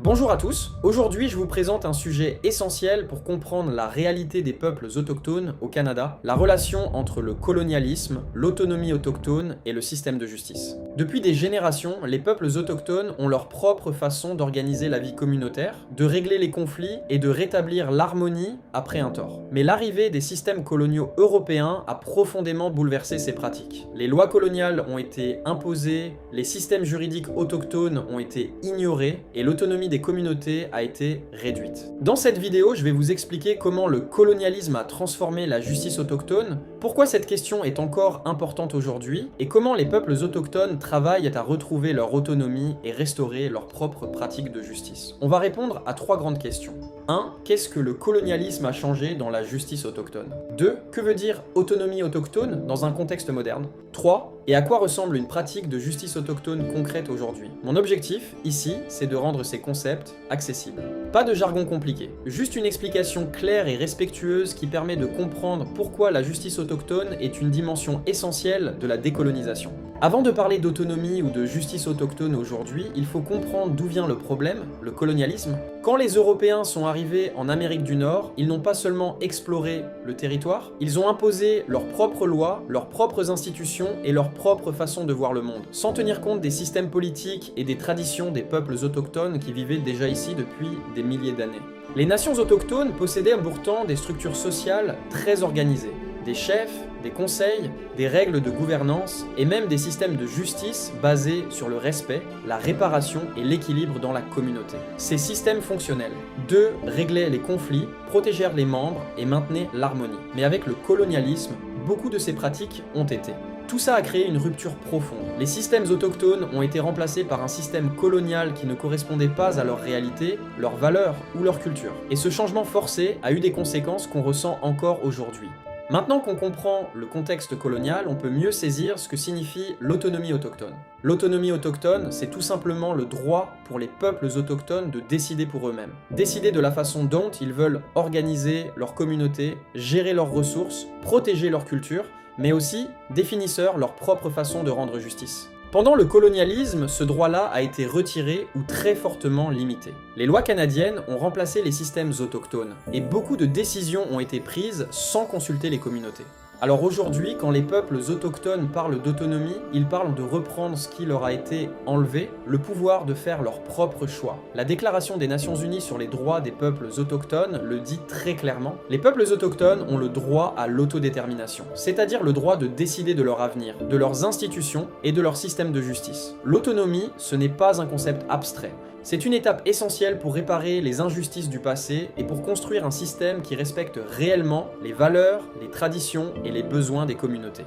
Bonjour à tous, aujourd'hui je vous présente un sujet essentiel pour comprendre la réalité des peuples autochtones au Canada, la relation entre le colonialisme, l'autonomie autochtone et le système de justice. Depuis des générations, les peuples autochtones ont leur propre façon d'organiser la vie communautaire, de régler les conflits et de rétablir l'harmonie après un tort. Mais l'arrivée des systèmes coloniaux européens a profondément bouleversé ces pratiques. Les lois coloniales ont été imposées, les systèmes juridiques autochtones ont été ignorés et l'autonomie des communautés a été réduite. Dans cette vidéo, je vais vous expliquer comment le colonialisme a transformé la justice autochtone, pourquoi cette question est encore importante aujourd'hui, et comment les peuples autochtones travaillent à retrouver leur autonomie et restaurer leurs propres pratiques de justice. On va répondre à trois grandes questions. 1. Qu'est-ce que le colonialisme a changé dans la justice autochtone? 2. Que veut dire autonomie autochtone dans un contexte moderne? 3. Et à quoi ressemble une pratique de justice autochtone concrète aujourd'hui? Mon objectif, ici, c'est de rendre ces concepts accessibles. Pas de jargon compliqué, juste une explication claire et respectueuse qui permet de comprendre pourquoi la justice autochtone est une dimension essentielle de la décolonisation. Avant de parler d'autonomie ou de justice autochtone aujourd'hui, il faut comprendre d'où vient le problème, le colonialisme. Quand les Européens sont arrivés en Amérique du Nord, ils n'ont pas seulement exploré le territoire, ils ont imposé leurs propres lois, leurs propres institutions et leur propre façon de voir le monde, sans tenir compte des systèmes politiques et des traditions des peuples autochtones qui vivaient déjà ici depuis des milliers d'années. Les nations autochtones possédaient pourtant des structures sociales très organisées, des chefs, des conseils, des règles de gouvernance et même des systèmes de justice basés sur le respect, la réparation et l'équilibre dans la communauté. Ces systèmes fonctionnels, 2. Réglaient les conflits, protégèrent les membres et maintenaient l'harmonie. Mais avec le colonialisme, beaucoup de ces pratiques ont été. Tout ça a créé une rupture profonde. Les systèmes autochtones ont été remplacés par un système colonial qui ne correspondait pas à leur réalité, leurs valeurs ou leur culture. Et ce changement forcé a eu des conséquences qu'on ressent encore aujourd'hui. Maintenant qu'on comprend le contexte colonial, on peut mieux saisir ce que signifie l'autonomie autochtone. L'autonomie autochtone, c'est tout simplement le droit pour les peuples autochtones de décider pour eux-mêmes. Décider de la façon dont ils veulent organiser leur communauté, gérer leurs ressources, protéger leur culture, mais aussi définisseur leur propre façon de rendre justice. Pendant le colonialisme, ce droit-là a été retiré ou très fortement limité. Les lois canadiennes ont remplacé les systèmes autochtones, et beaucoup de décisions ont été prises sans consulter les communautés. Alors aujourd'hui, quand les peuples autochtones parlent d'autonomie, ils parlent de reprendre ce qui leur a été enlevé, le pouvoir de faire leur propre choix. La Déclaration des Nations Unies sur les droits des peuples autochtones le dit très clairement. Les peuples autochtones ont le droit à l'autodétermination, c'est-à-dire le droit de décider de leur avenir, de leurs institutions et de leur système de justice. L'autonomie, ce n'est pas un concept abstrait. C'est une étape essentielle pour réparer les injustices du passé et pour construire un système qui respecte réellement les valeurs, les traditions et les besoins des communautés.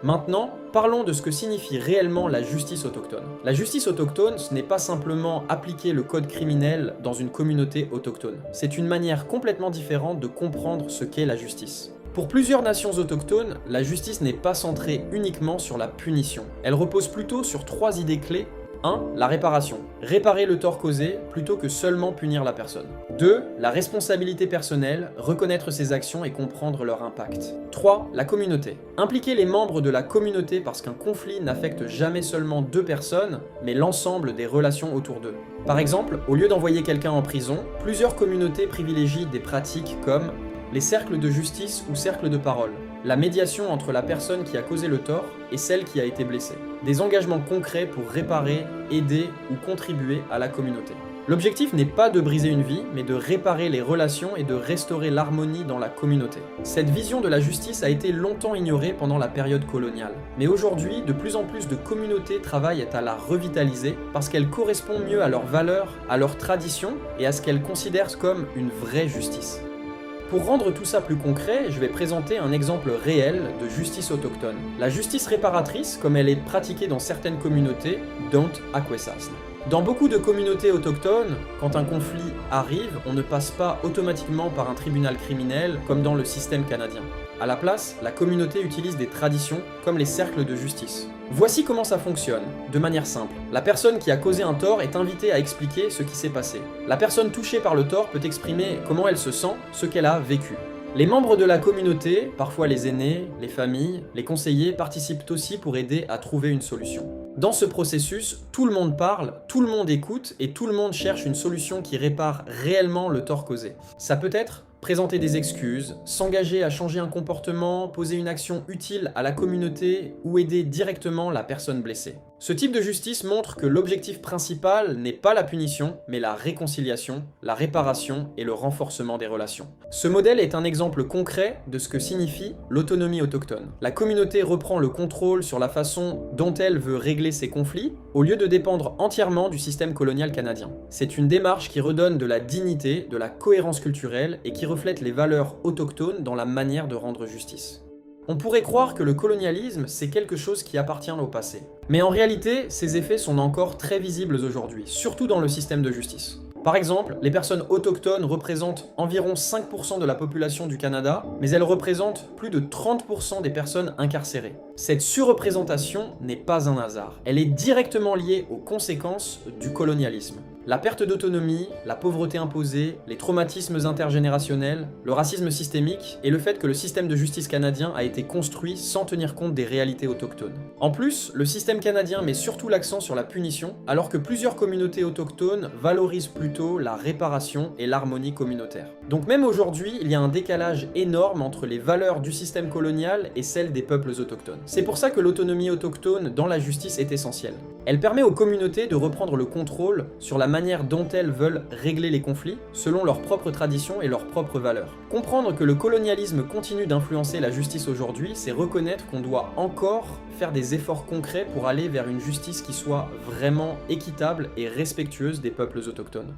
Maintenant, parlons de ce que signifie réellement la justice autochtone. La justice autochtone, ce n'est pas simplement appliquer le code criminel dans une communauté autochtone. C'est une manière complètement différente de comprendre ce qu'est la justice. Pour plusieurs nations autochtones, la justice n'est pas centrée uniquement sur la punition. Elle repose plutôt sur trois idées clés. 1. La réparation. Réparer le tort causé plutôt que seulement punir la personne. 2. La responsabilité personnelle, reconnaître ses actions et comprendre leur impact. 3. La communauté. Impliquer les membres de la communauté parce qu'un conflit n'affecte jamais seulement deux personnes, mais l'ensemble des relations autour d'eux. Par exemple, au lieu d'envoyer quelqu'un en prison, plusieurs communautés privilégient des pratiques comme les cercles de justice ou cercles de parole, la médiation entre la personne qui a causé le tort et celle qui a été blessée. Des engagements concrets pour réparer, aider ou contribuer à la communauté. L'objectif n'est pas de briser une vie, mais de réparer les relations et de restaurer l'harmonie dans la communauté. Cette vision de la justice a été longtemps ignorée pendant la période coloniale. Mais aujourd'hui, de plus en plus de communautés travaillent à la revitaliser parce qu'elle correspond mieux à leurs valeurs, à leurs traditions et à ce qu'elles considèrent comme une vraie justice. Pour rendre tout ça plus concret, je vais présenter un exemple réel de justice autochtone. La justice réparatrice, comme elle est pratiquée dans certaines communautés, dont Akwesasne. Dans beaucoup de communautés autochtones, quand un conflit arrive, on ne passe pas automatiquement par un tribunal criminel comme dans le système canadien. À la place, la communauté utilise des traditions comme les cercles de justice. Voici comment ça fonctionne, de manière simple. La personne qui a causé un tort est invitée à expliquer ce qui s'est passé. La personne touchée par le tort peut exprimer comment elle se sent, ce qu'elle a vécu. Les membres de la communauté, parfois les aînés, les familles, les conseillers, participent aussi pour aider à trouver une solution. Dans ce processus, tout le monde parle, tout le monde écoute et tout le monde cherche une solution qui répare réellement le tort causé. Ça peut être présenter des excuses, s'engager à changer un comportement, poser une action utile à la communauté ou aider directement la personne blessée. Ce type de justice montre que l'objectif principal n'est pas la punition, mais la réconciliation, la réparation et le renforcement des relations. Ce modèle est un exemple concret de ce que signifie l'autonomie autochtone. La communauté reprend le contrôle sur la façon dont elle veut régler ses conflits, au lieu de dépendre entièrement du système colonial canadien. C'est une démarche qui redonne de la dignité, de la cohérence culturelle et qui reflète les valeurs autochtones dans la manière de rendre justice. On pourrait croire que le colonialisme, c'est quelque chose qui appartient au passé. Mais en réalité, ses effets sont encore très visibles aujourd'hui, surtout dans le système de justice. Par exemple, les personnes autochtones représentent environ 5% de la population du Canada, mais elles représentent plus de 30% des personnes incarcérées. Cette surreprésentation n'est pas un hasard. Elle est directement liée aux conséquences du colonialisme. La perte d'autonomie, la pauvreté imposée, les traumatismes intergénérationnels, le racisme systémique et le fait que le système de justice canadien a été construit sans tenir compte des réalités autochtones. En plus, le système canadien met surtout l'accent sur la punition, alors que plusieurs communautés autochtones valorisent plutôt la réparation et l'harmonie communautaire. Donc même aujourd'hui, il y a un décalage énorme entre les valeurs du système colonial et celles des peuples autochtones. C'est pour ça que l'autonomie autochtone dans la justice est essentielle. Elle permet aux communautés de reprendre le contrôle sur la manière dont elles veulent régler les conflits, selon leurs propres traditions et leurs propres valeurs. Comprendre que le colonialisme continue d'influencer la justice aujourd'hui, c'est reconnaître qu'on doit encore faire des efforts concrets pour aller vers une justice qui soit vraiment équitable et respectueuse des peuples autochtones.